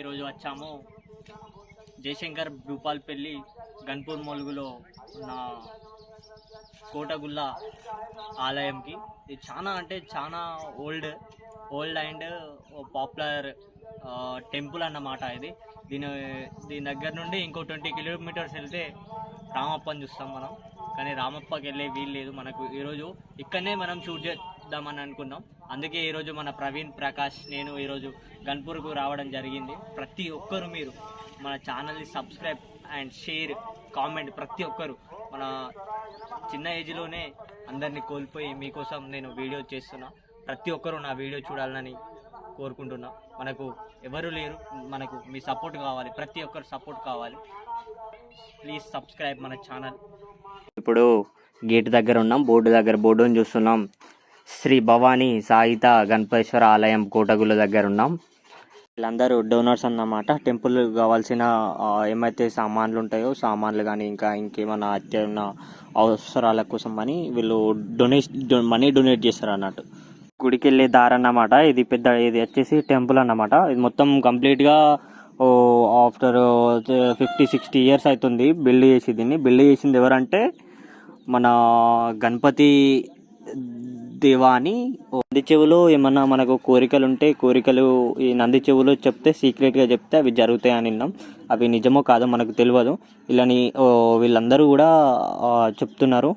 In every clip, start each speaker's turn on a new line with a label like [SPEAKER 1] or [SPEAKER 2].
[SPEAKER 1] ఈరోజు వచ్చాము జయశంకర్ భూపాల్పల్లి గన్పూర్ మొలుగులో ఉన్న కోటగుళ్ళ ఆలయంకి. ఇది చాలా ఓల్డ్ అండ్ పాపులర్ టెంపుల్ అన్నమాట. దీని దగ్గర నుండి ఇంకో 20 కిలోమీటర్స్ వెళ్తే రామప్పని చూస్తాం మనం. కానీ రామప్పకి వెళ్ళే వీలు లేదు మనకు. ఈరోజు ఇక్కడనే మనం షూట్ చేద్దామని అనుకున్నాం. అందుకే ఈరోజు మన ప్రవీణ్, ప్రకాష్, నేను ఈరోజు గన్పూర్కు రావడం జరిగింది. ప్రతి ఒక్కరు మీరు మన ఛానల్ని సబ్స్క్రైబ్ అండ్ షేర్, కామెంట్, ప్రతి ఒక్కరు మన చిన్న ఏజ్లోనే అందరినీ కోల్పోయి మీకోసం నేను వీడియో చేస్తున్నా. ప్రతి ఒక్కరు నా వీడియో చూడాలని కోరుకుంటున్నా. మనకు ఎవరు లేరు, మనకు మీ సపోర్ట్ కావాలి, ప్రతి ఒక్కరు సపోర్ట్ కావాలి. ప్లీజ్ సబ్స్క్రైబ్ మన ఛానల్.
[SPEAKER 2] ఇప్పుడు గేట్ దగ్గర ఉన్నాం, బోర్డుని చూస్తున్నాం. శ్రీ భవానీ సాయిత గణపేశ్వర ఆలయం కోటగుళ్ళ దగ్గర ఉన్నాం. వీళ్ళందరూ డోనర్స్ అన్నమాట. టెంపుల్ కావాల్సిన ఏమైతే సామాన్లు ఉంటాయో సామాన్లు కానీ ఇంకేమైనా అత్యవసర అవసరాల కోసం అని వీళ్ళు మనీ డొనేట్ చేస్తారు అన్నట్టు. గుడికి వెళ్ళే దారి అన్నమాట. ఇది వచ్చేసి టెంపుల్ అన్నమాట. ఇది మొత్తం కంప్లీట్గా ఆఫ్టర్ 50-60 ఇయర్స్ అవుతుంది బిల్డ్ చేసి. బిల్డ్ చేసింది ఎవరంటే మన గణపతి దేవా అని. నంది చెవులో ఏమన్నా మనకు కోరికలు ఈ నంది చెవులో చెప్తే, సీక్రెట్గా చెప్తే అవి జరుగుతాయని విన్నాం. అవి నిజమో కాదో మనకు తెలియదు. వీళ్ళందరూ కూడా చెప్తున్నారు.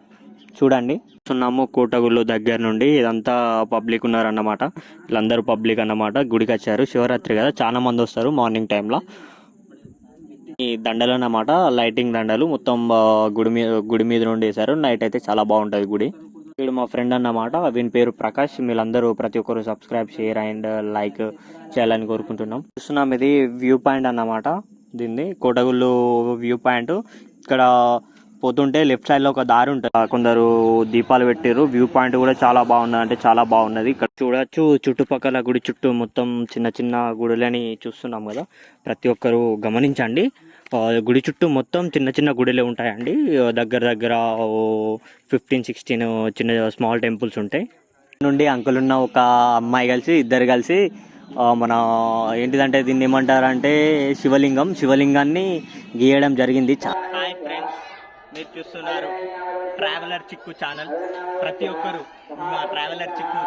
[SPEAKER 2] చూడండి, చూస్తున్నాము కోటగుళ్ళు దగ్గర నుండి. ఇదంతా పబ్లిక్ ఉన్నారన్నమాట. వీళ్ళందరూ పబ్లిక్ అన్నమాట. గుడికి వచ్చారు, శివరాత్రి కదా, చాలా మంది వస్తారు మార్నింగ్ టైంలో. ఈ దండలు అన్నమాట, లైటింగ్ దండలు మొత్తం గుడి మీద నుండి వేశారు. నైట్ అయితే చాలా బాగుంటుంది గుడి. వీడు మా ఫ్రెండ్ అన్నమాట, వీని పేరు ప్రకాష్. వీళ్ళందరూ ప్రతి ఒక్కరు సబ్స్క్రైబ్, షేర్ అండ్ లైక్ చేయాలని కోరుకుంటున్నాం. చూస్తున్నాం, ఇది వ్యూ పాయింట్ అన్నమాట. దీన్ని కోటగుళ్ళు వ్యూ పాయింట్. ఇక్కడ పోతుంటే లెఫ్ట్ సైడ్ లో ఒక దారి ఉంటుంది. కొందరు దీపాలు పెట్టారు. వ్యూ పాయింట్ కూడా చాలా బాగున్నది, అంటే చాలా బాగున్నది. ఇక్కడ చూడొచ్చు, చుట్టుపక్కల గుడి చుట్టూ మొత్తం చిన్న చిన్న గుడులని చూస్తున్నాం కదా. ప్రతి ఒక్కరు గమనించండి. గుడి చుట్టూ మొత్తం చిన్న చిన్న గుడిలే ఉంటాయండి. దగ్గర 15-16 చిన్న స్మాల్ టెంపుల్స్ ఉంటాయి. నుండి అంకుల్ ఉన్న ఒక అమ్మాయి కలిసి, ఇద్దరు కలిసి మన ఏంటిదంటే దీన్ని ఏమంటారంటే శివలింగాన్ని గీయడం జరిగింది.
[SPEAKER 1] హాయ్ ఫ్రెండ్స్, మీరు చూస్తున్నారు ట్రావెలర్ చిక్కు ఛానల్. ప్రతి ఒక్కరు మా ట్రావెలర్ చిక్కు